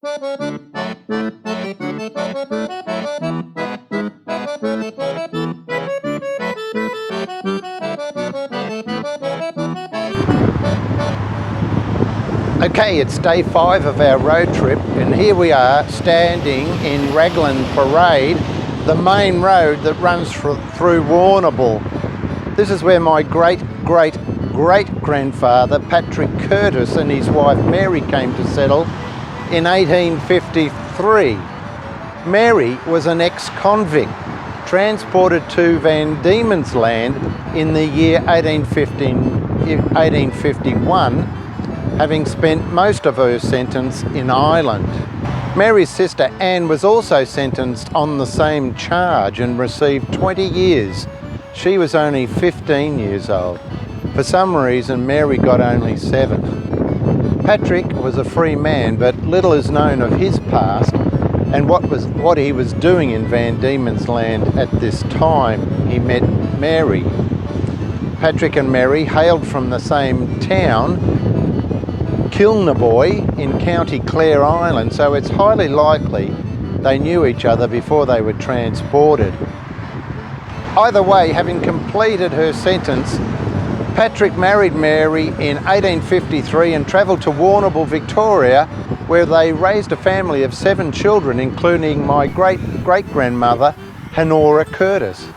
Okay, it's day 5 of our road trip, and here we are standing in Raglan Parade, the main road that runs through Warrnambool. This is where my great-great-great-grandfather Patrick Curtis and his wife Mary came to settle in 1853. Mary was an ex-convict transported to Van Diemen's Land in the year 1851, having spent most of her sentence in Ireland. Mary's sister Anne was also sentenced on the same charge and received 20 years. She was only 15 years old. For some reason, Mary got only 7. Patrick was a free man, but little is known of his past and what he was doing in Van Diemen's Land at this time he met Mary. Patrick and Mary hailed from the same town, Kilnaboy in County Clare, Ireland, so it's highly likely they knew each other before they were transported. Either way, having completed her sentence, Patrick married Mary in 1853 and travelled to Warrnambool, Victoria, where they raised a family of 7 children, including my great-great-grandmother, Honora Curtis.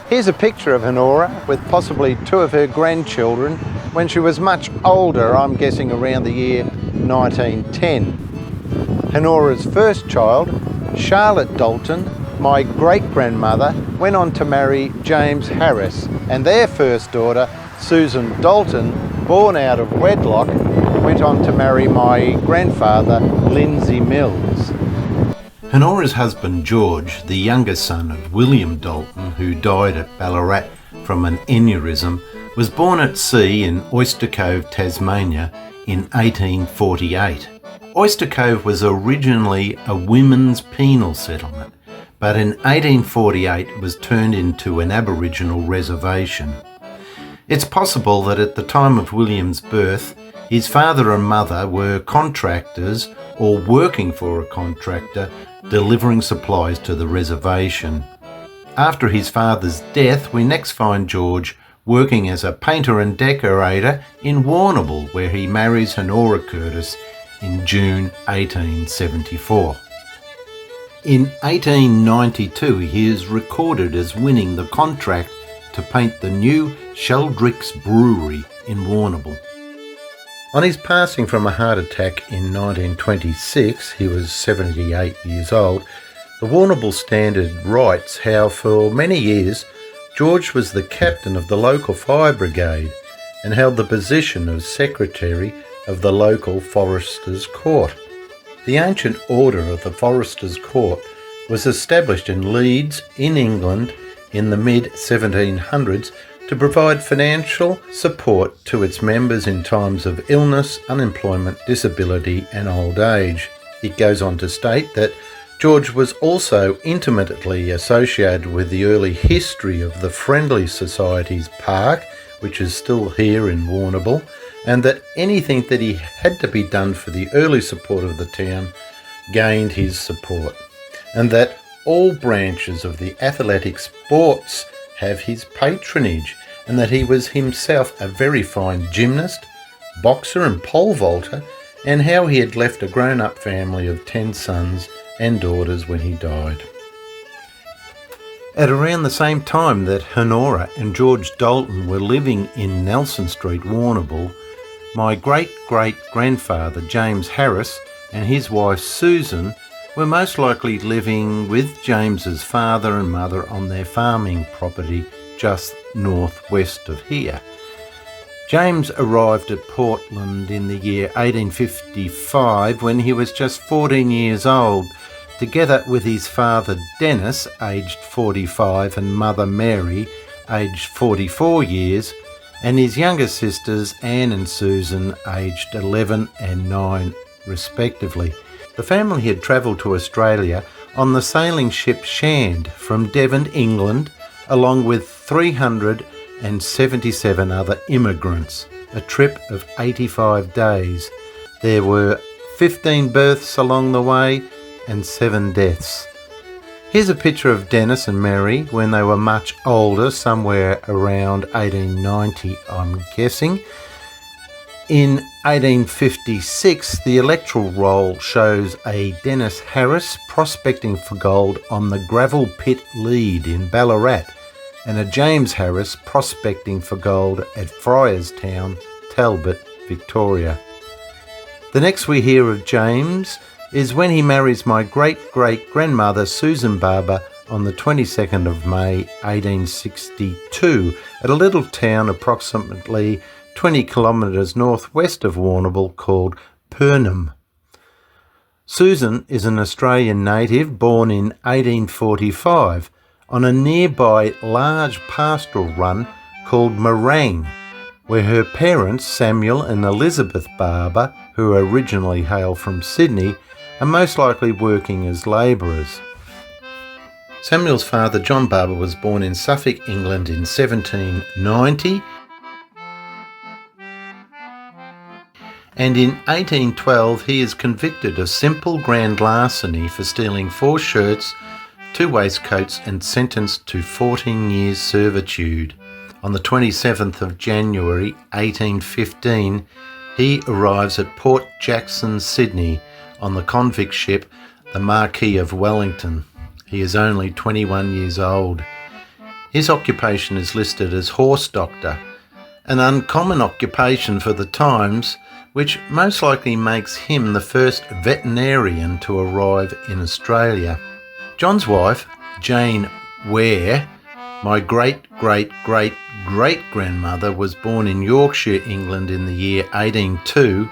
Here's a picture of Honora with possibly 2 of her grandchildren when she was much older, I'm guessing around the year 1910. Honora's first child, Charlotte Dalton, my great-grandmother, went on to marry James Harris, and their first daughter, Susan Dalton, born out of wedlock, went on to marry my grandfather, Lindsay Mills. Honora's husband George, the younger son of William Dalton, who died at Ballarat from an aneurysm, was born at sea in Oyster Cove, Tasmania in 1848. Oyster Cove was originally a women's penal settlement, but in 1848 it was turned into an Aboriginal reservation. It's possible that at the time of William's birth, his father and mother were contractors or working for a contractor delivering supplies to the reservation. After his father's death, we next find George working as a painter and decorator in Warrnambool, where he marries Honora Curtis in June 1874. In 1892, he is recorded as winning the contract to paint the new Sheldrick's Brewery in Warrnambool. On his passing from a heart attack in 1926, he was 78 years old, the Warrnambool Standard writes how for many years George was the captain of the local fire brigade and held the position of secretary of the local Foresters' Court. The ancient order of the Foresters' Court was established in Leeds in England in the mid-1700s to provide financial support to its members in times of illness, unemployment, disability and old age. It goes on to state that George was also intimately associated with the early history of the Friendly Society's park, which is still here in Warrnambool, and that anything that he had to be done for the early support of the town gained his support, and that all branches of the athletic sports have his patronage, and that he was himself a very fine gymnast, boxer and pole vaulter, and how he had left a grown-up family of 10 sons and daughters when he died. At around the same time that Honora and George Dalton were living in Nelson Street, Warrnambool, my great-great-grandfather James Harris and his wife Susan were most likely living with James's father and mother on their farming property just northwest of here. James arrived at Portland in the year 1855 when he was just 14 years old, together with his father Dennis, aged 45, and mother Mary, aged 44 years, and his younger sisters Anne and Susan, aged 11 and 9 respectively. The family had travelled to Australia on the sailing ship Shand from Devon, England, along with 377 other immigrants, a trip of 85 days. There were 15 births along the way, and 7 deaths. Here's a picture of Dennis and Mary when they were much older, somewhere around 1890, I'm guessing. In 1856, the electoral roll shows a Dennis Harris prospecting for gold on the Gravel Pit Lead in Ballarat, and a James Harris prospecting for gold at Friars Town, Talbot, Victoria. The next we hear of James is when he marries my great-great-grandmother Susan Barber on the 22nd of May 1862 at a little town approximately 20 kilometres northwest of Warrnambool called Purnham. Susan is an Australian native born in 1845 on a nearby large pastoral run called Morang, where her parents, Samuel and Elizabeth Barber, who originally hail from Sydney, are most likely working as labourers. Samuel's father, John Barber, was born in Suffolk, England in 1790, and in 1812 he is convicted of simple grand larceny for stealing 4 shirts, 2 waistcoats, and sentenced to 14 years servitude. On the 27th of January 1815, he arrives at Port Jackson, Sydney, on the convict ship the Marquis of Wellington. He is only 21 years old. His occupation is listed as horse doctor, an uncommon occupation for the times, which most likely makes him the first veterinarian to arrive in Australia. John's wife, Jane Ware, my great-great-great-great-grandmother, was born in Yorkshire, England in the year 1802,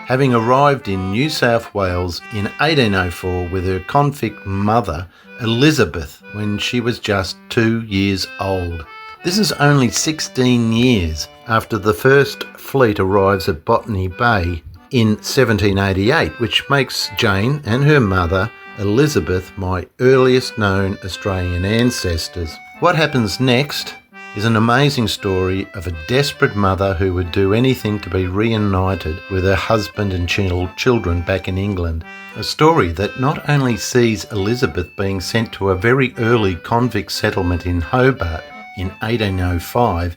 having arrived in New South Wales in 1804 with her convict mother, Elizabeth, when she was just 2 years old. This is only 16 years after the first fleet arrives at Botany Bay in 1788, which makes Jane and her mother, Elizabeth, my earliest known Australian ancestors. What happens next is an amazing story of a desperate mother who would do anything to be reunited with her husband and children back in England. A story that not only sees Elizabeth being sent to a very early convict settlement in Hobart in 1805,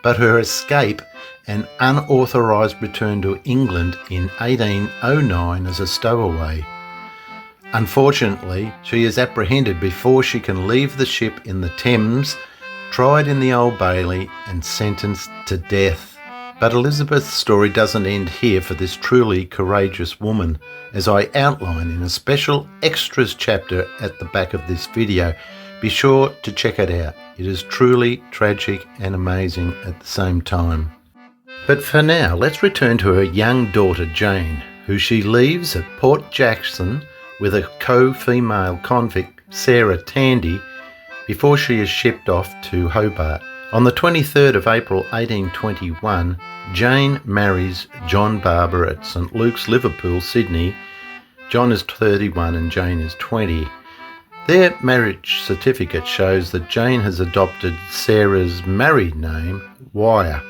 but her escape and unauthorised return to England in 1809 as a stowaway. Unfortunately, she is apprehended before she can leave the ship in the Thames, tried in the Old Bailey and sentenced to death. But Elizabeth's story doesn't end here for this truly courageous woman, as I outline in a special extras chapter at the back of this video. Be sure to check it out. It is truly tragic and amazing at the same time. But for now, let's return to her young daughter Jane, who she leaves at Port Jackson with a co-female convict, Sarah Tandy, before she is shipped off to Hobart. On the 23rd of April 1821, Jane marries John Barber at St Luke's, Liverpool, Sydney. John is 31 and Jane is 20. Their marriage certificate shows that Jane has adopted Sarah's married name, Wire.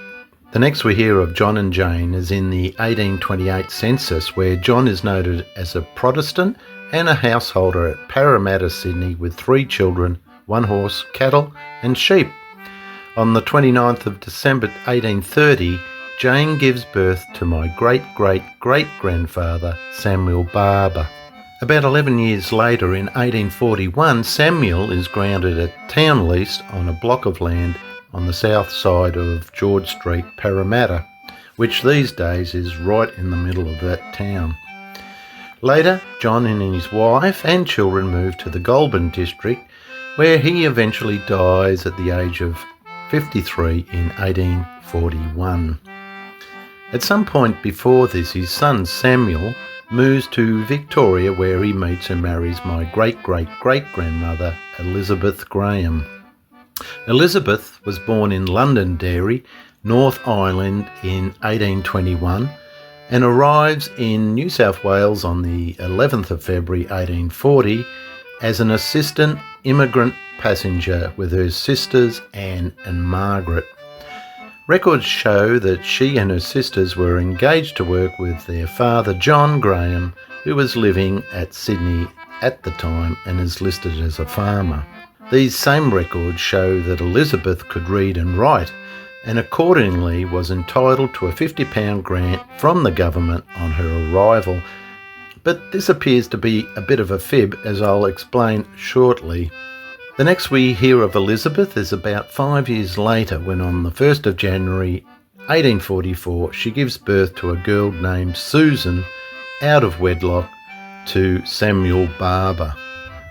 The next we hear of John and Jane is in the 1828 census, where John is noted as a Protestant and a householder at Parramatta, Sydney, with 3 children, 1 horse, cattle and sheep. On the 29th of December 1830, Jane gives birth to my great-great-great-grandfather, Samuel Barber. About 11 years later, in 1841, Samuel is grounded at Townlease on a block of land on the south side of George Street, Parramatta, which these days is right in the middle of that town. Later, John and his wife and children moved to the Goulburn district, where he eventually dies at the age of 53 in 1841. At some point before this, his son Samuel moves to Victoria, where he meets and marries my great-great-great-grandmother, Elizabeth Graham. Elizabeth was born in Londonderry, North Island in 1821 and arrives in New South Wales on the 11th of February 1840 as an assistant immigrant passenger with her sisters Anne and Margaret. Records show that she and her sisters were engaged to work with their father, John Graham, who was living at Sydney at the time and is listed as a farmer. These same records show that Elizabeth could read and write, and accordingly was entitled to a £50 grant from the government on her arrival. But this appears to be a bit of a fib, as I'll explain shortly. The next we hear of Elizabeth is about 5 years later, when on the 1st of January 1844 she gives birth to a girl named Susan out of wedlock to Samuel Barber.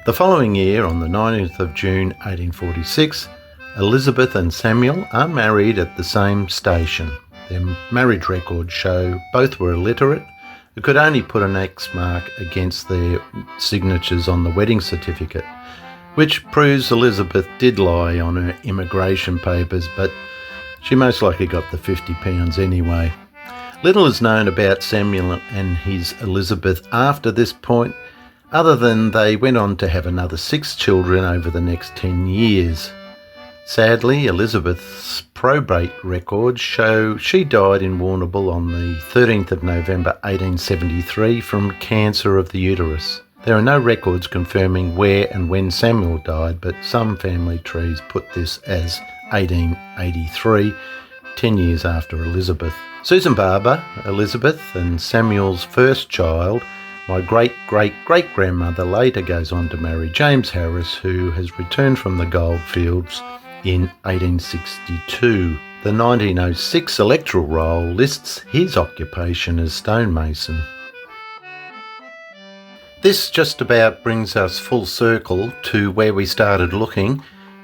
The following year, on the 19th of June 1846, Elizabeth and Samuel are married at the same station. Their marriage records show both were illiterate, who could only put an X mark against their signatures on the wedding certificate, which proves Elizabeth did lie on her immigration papers, but she most likely got the £50 anyway. Little is known about Samuel and his Elizabeth after this point, other than they went on to have another 6 children over the next 10 years. Sadly, Elizabeth's probate records show she died in Warrnambool on the 13th of November 1873 from cancer of the uterus. There are no records confirming where and when Samuel died, but some family trees put this as 1883, 10 years after Elizabeth. Susan Barber, Elizabeth and Samuel's first child, my great-great-great-grandmother, later goes on to marry James Harris, who has returned from the goldfields in 1862. The 1906 electoral roll lists his occupation as stonemason. This just about brings us full circle to where we started looking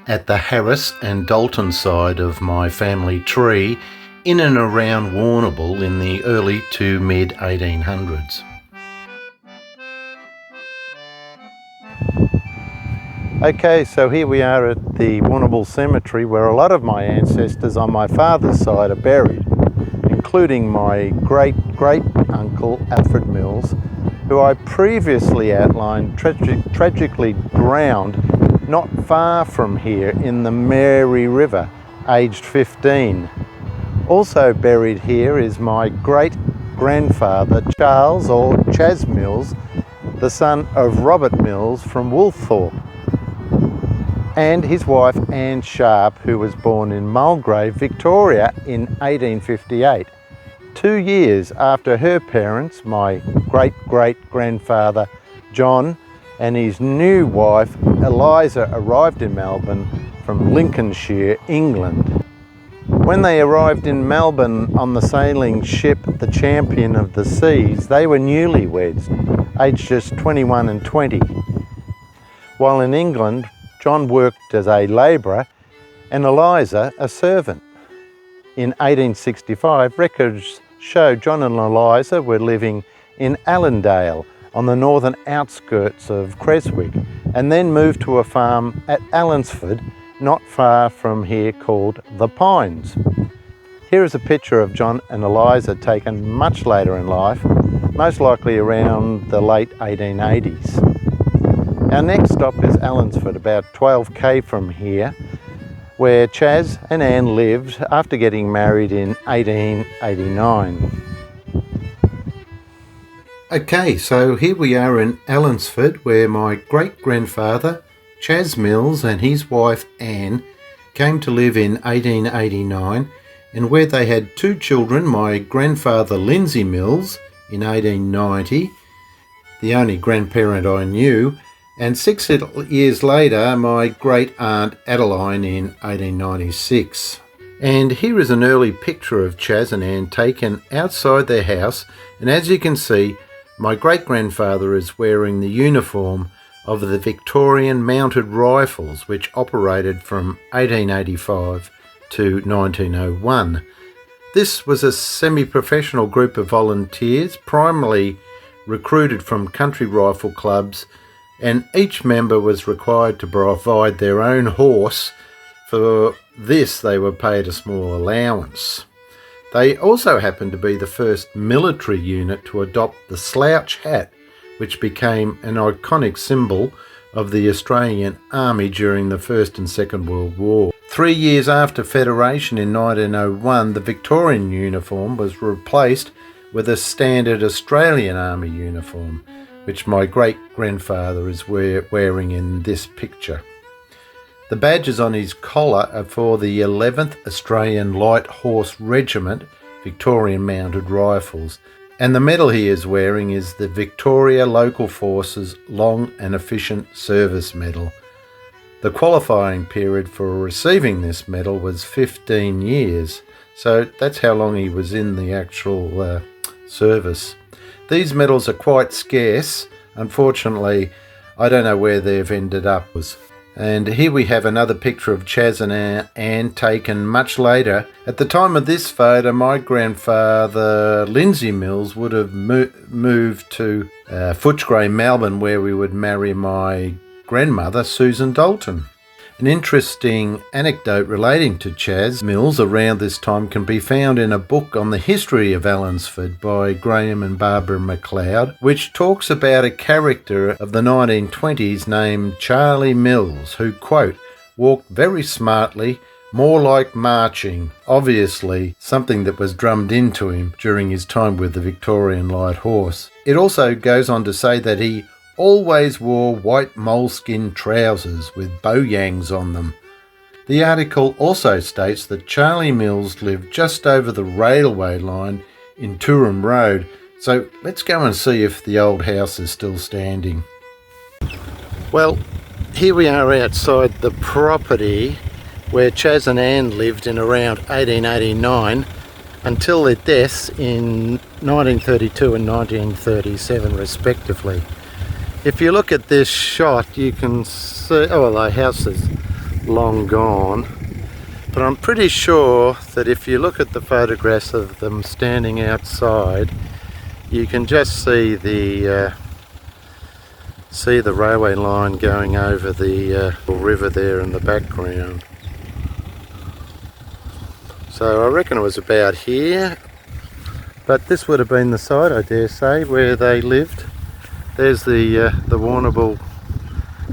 at the Harris and Dalton side of my family tree in and around Warrnambool in the early to mid 1800s. Okay, so here we are at the Warrnambool Cemetery, where a lot of my ancestors on my father's side are buried, including my great-great-uncle Alfred Mills, who I previously outlined tragically drowned not far from here in the Mary River, aged 15. Also buried here is my great-grandfather Charles, or Chas Mills, the son of Robert Mills from Woolthorpe, and his wife Anne Sharp, who was born in Mulgrave, Victoria in 1858. 2 years after her parents, my great-great-grandfather John and his new wife Eliza, arrived in Melbourne from Lincolnshire, England. When they arrived in Melbourne on the sailing ship the Champion of the Seas, they were newlyweds, aged just 21 and 20. While in England, John worked as a labourer and Eliza a servant. In 1865, records show John and Eliza were living in Allendale on the northern outskirts of Creswick, and then moved to a farm at Allansford, not far from here, called The Pines. Here is a picture of John and Eliza taken much later in life, most likely around the late 1880s. Our next stop is Allansford, about 12k from here, where Chas and Anne lived after getting married in 1889. Okay, so here we are in Allansford, where my great-grandfather, Chas Mills, and his wife Anne came to live in 1889, and where they had 2 children, my grandfather Lindsay Mills in 1890, the only grandparent I knew, and 6 years later, my great-aunt Adeline in 1896. And here is an early picture of Chas and Anne taken outside their house, and as you can see, my great-grandfather is wearing the uniform of the Victorian Mounted Rifles, which operated from 1885 to 1901. This was a semi-professional group of volunteers, primarily recruited from country rifle clubs, and each member was required to provide their own horse. For this, they were paid a small allowance. They also happened to be the first military unit to adopt the slouch hat, which became an iconic symbol of the Australian Army during the First and Second World War. 3 years after Federation in 1901, the Victorian uniform was replaced with a standard Australian Army uniform, which my great-grandfather is wearing in this picture. The badges on his collar are for the 11th Australian Light Horse Regiment Victorian Mounted Rifles, and the medal he is wearing is the Victoria Local Forces Long and Efficient Service Medal. The qualifying period for receiving this medal was 15 years, so that's how long he was in the actual service. These medals are quite scarce. Unfortunately, I don't know where they've ended up. And here we have another picture of Chas and Anne taken much later. At the time of this photo, my grandfather, Lindsay Mills, would have moved to Footscray, Melbourne, where we would marry my grandmother, Susan Dalton. An interesting anecdote relating to Chas Mills around this time can be found in a book on the history of Allansford by Graham and Barbara McLeod, which talks about a character of the 1920s named Charlie Mills, who, quote, walked very smartly, more like marching, obviously something that was drummed into him during his time with the Victorian Light Horse. It also goes on to say that he always wore white moleskin trousers with boyangs on them. The article also states that Charlie Mills lived just over the railway line in Turum Road, so let's go and see if the old house is still standing. Well, here we are outside the property where Chas and Anne lived in around 1889 until their deaths in 1932 and 1937 respectively. If you look at this shot, you can see, oh, well, the house is long gone, but I'm pretty sure that if you look at the photographs of them standing outside, you can just see the railway line going over the river there in the background. So I reckon it was about here, but this would have been the site, I dare say, where they lived. There's the Warrnambool,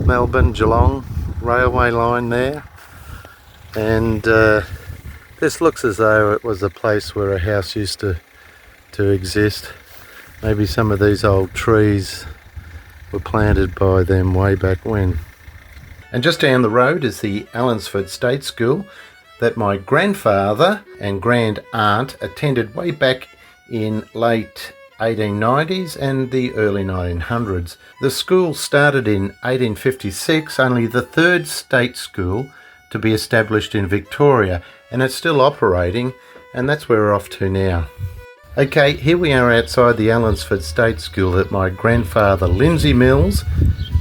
Melbourne, Geelong railway line there, and this looks as though it was a place where a house used to exist. Maybe some of these old trees were planted by them way back when. And just down the road is the Allansford State School that my grandfather and grand aunt attended way back in late 1890s and the early 1900s. The school started in 1856, only the third state school to be established in Victoria, and it's still operating, and that's where we're off to now. Okay, here we are outside the Allansford State School that my grandfather Lindsay Mills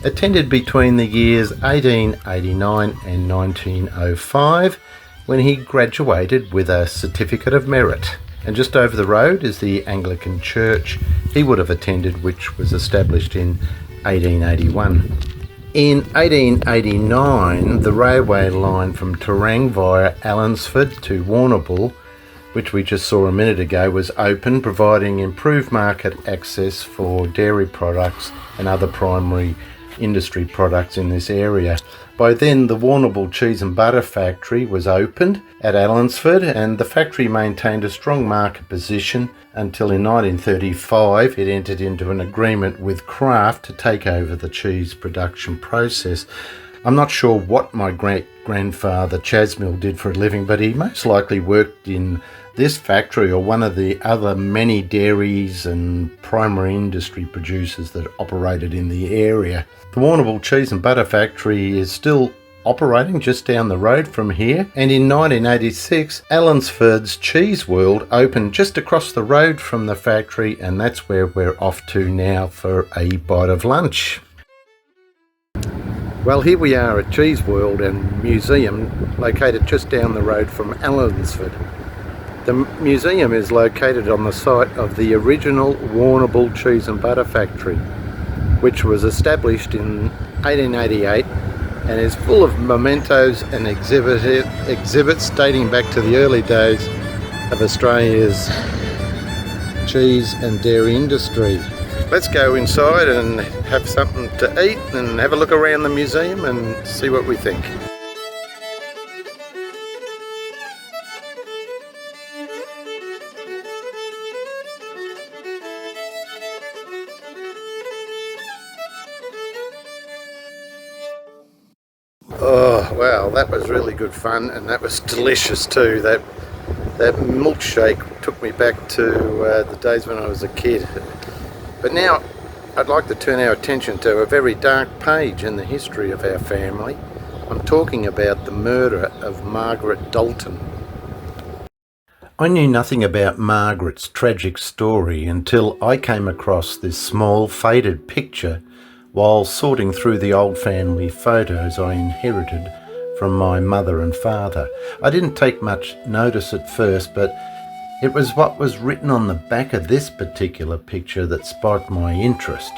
attended between the years 1889 and 1905, when he graduated with a Certificate of Merit. And just over the road is the Anglican church he would have attended, which was established in 1881. In 1889, the railway line from Terang via Allansford to Warrnambool, which we just saw a minute ago, was opened, providing improved market access for dairy products and other primary industry products in this area. By then, the Warrnambool Cheese and Butter Factory was opened at Allansford, and the factory maintained a strong market position until in 1935 it entered into an agreement with Kraft to take over the cheese production process. I'm not sure what my great-grandfather Chas Mill did for a living, but he most likely worked in this factory or one of the other many dairies and primary industry producers that operated in the area. The Warrnambool Cheese and Butter Factory is still operating just down the road from here, and in 1986 Allansford's Cheese World opened just across the road from the factory, and that's where we're off to now for a bite of lunch. Well, here we are at Cheese World and Museum, located just down the road from Allansford. The museum is located on the site of the original Warrnambool Cheese and Butter Factory, which was established in 1888 and is full of mementos and exhibits dating back to the early days of Australia's cheese and dairy industry. Let's go inside and have something to eat and have a look around the museum and see what we think. Well, that was really good fun, and that was delicious too. That milkshake took me back to the days when I was a kid. But now I'd like to turn our attention to a very dark page in the history of our family. I'm talking about the murder of Margaret Dalton. I knew nothing about Margaret's tragic story until I came across this small faded picture while sorting through the old family photos I inherited from my mother and father. I didn't take much notice at first, but it was what was written on the back of this particular picture that sparked my interest.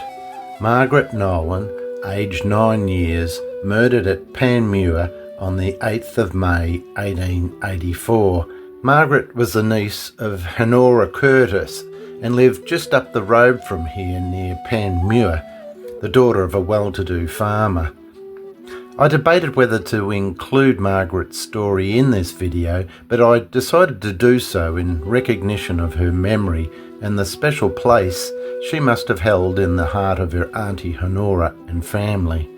Margaret Nolan, aged 9 years, murdered at Panmure on the 8th of May 1884. Margaret was the niece of Honora Curtis and lived just up the road from here near Panmure, the daughter of a well-to-do farmer. I debated whether to include Margaret's story in this video, but I decided to do so in recognition of her memory and the special place she must have held in the heart of her Auntie Honora and family.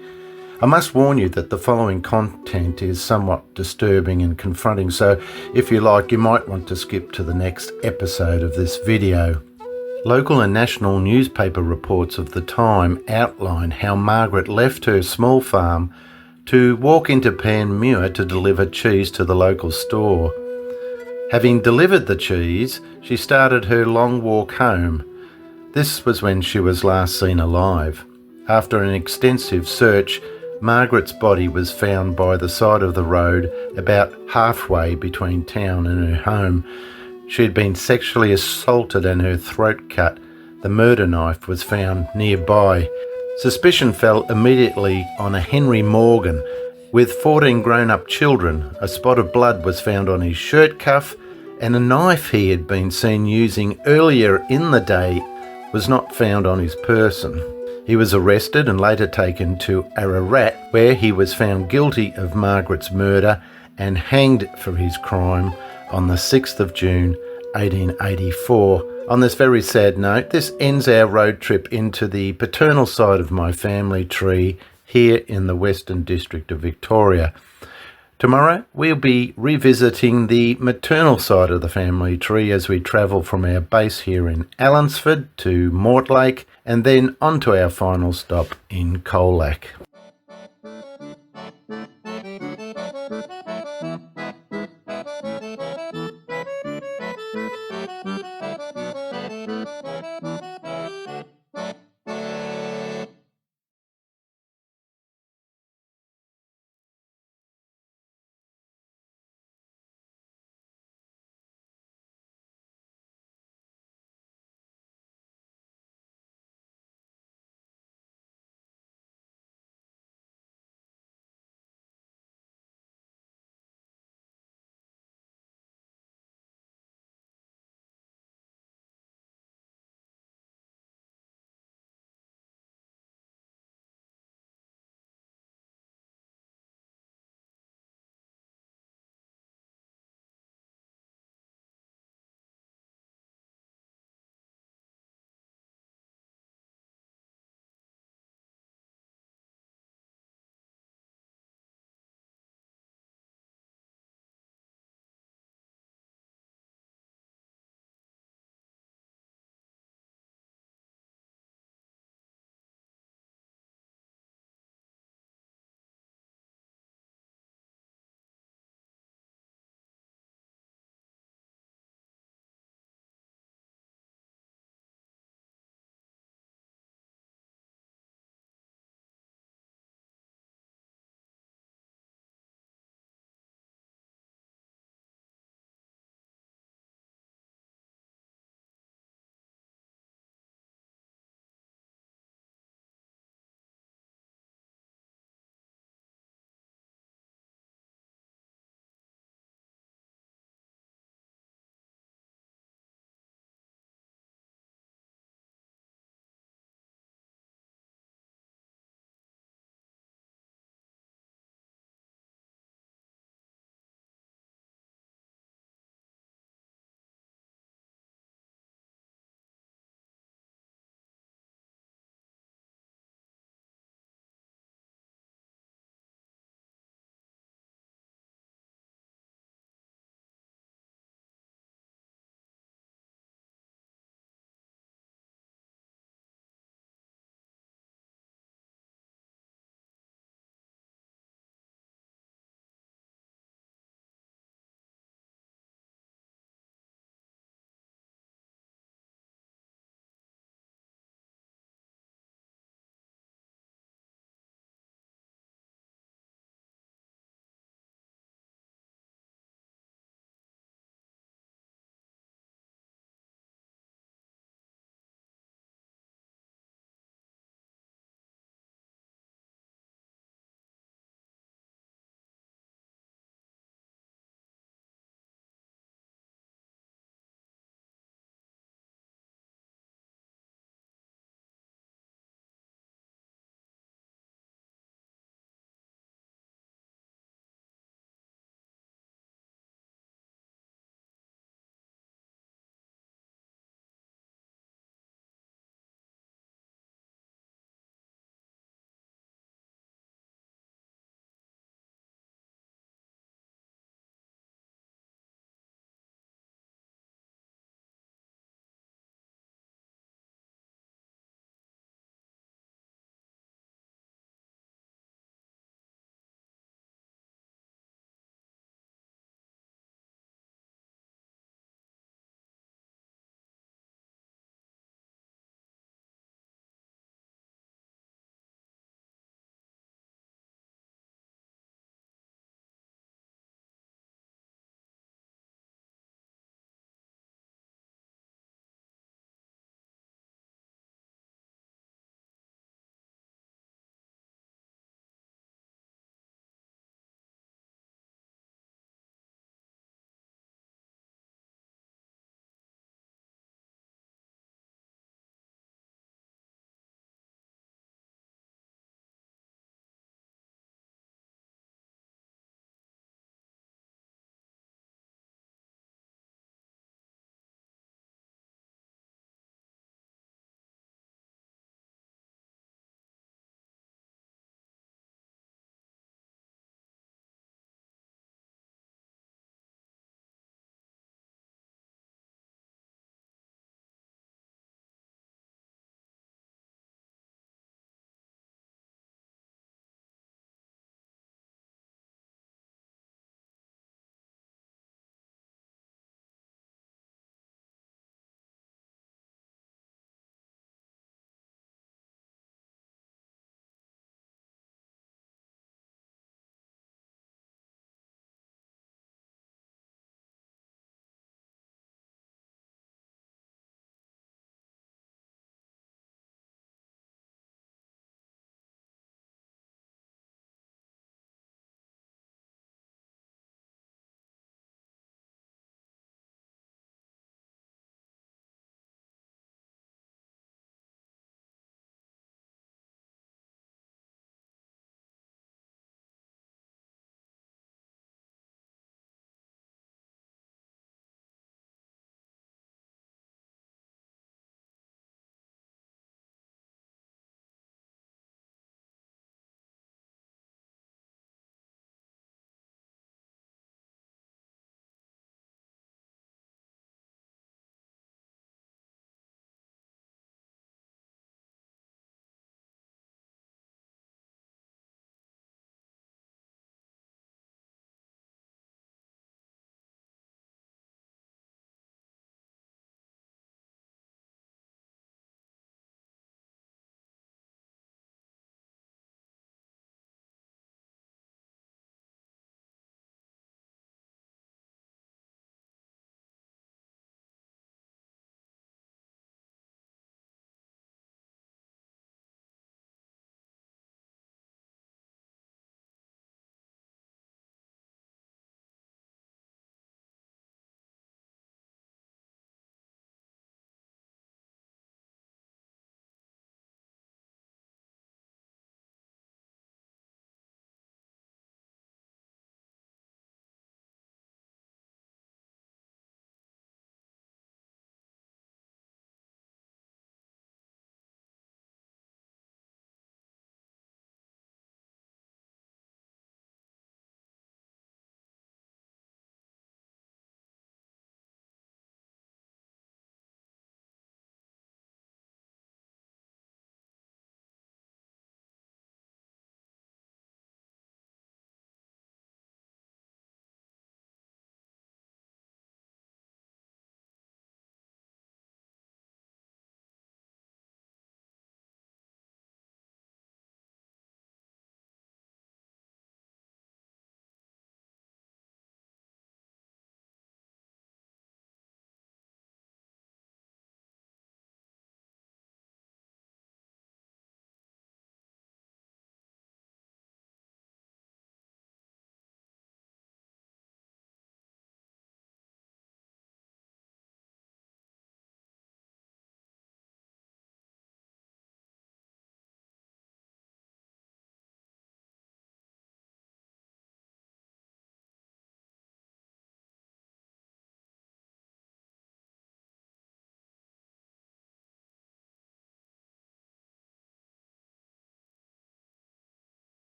I must warn you that the following content is somewhat disturbing and confronting, so if you like, you might want to skip to the next episode of this video. Local and national newspaper reports of the time outline how Margaret left her small farm to walk into Panmure to deliver cheese to the local store. Having delivered the cheese, she started her long walk home. This was when she was last seen alive. After an extensive search, Margaret's body was found by the side of the road about halfway between town and her home. She had been sexually assaulted and her throat cut. The murder knife was found nearby. Suspicion fell immediately on a Henry Morgan. With 14 grown-up children, a spot of blood was found on his shirt cuff, and a knife he had been seen using earlier in the day was not found on his person. He was arrested and later taken to Ararat, where he was found guilty of Margaret's murder and hanged for his crime on the 6th of June 1884. On this very sad note, this ends our road trip into the paternal side of my family tree here in the Western District of Victoria. Tomorrow we'll be revisiting the maternal side of the family tree as we travel from our base here in Allansford to Mortlake and then on to our final stop in Colac.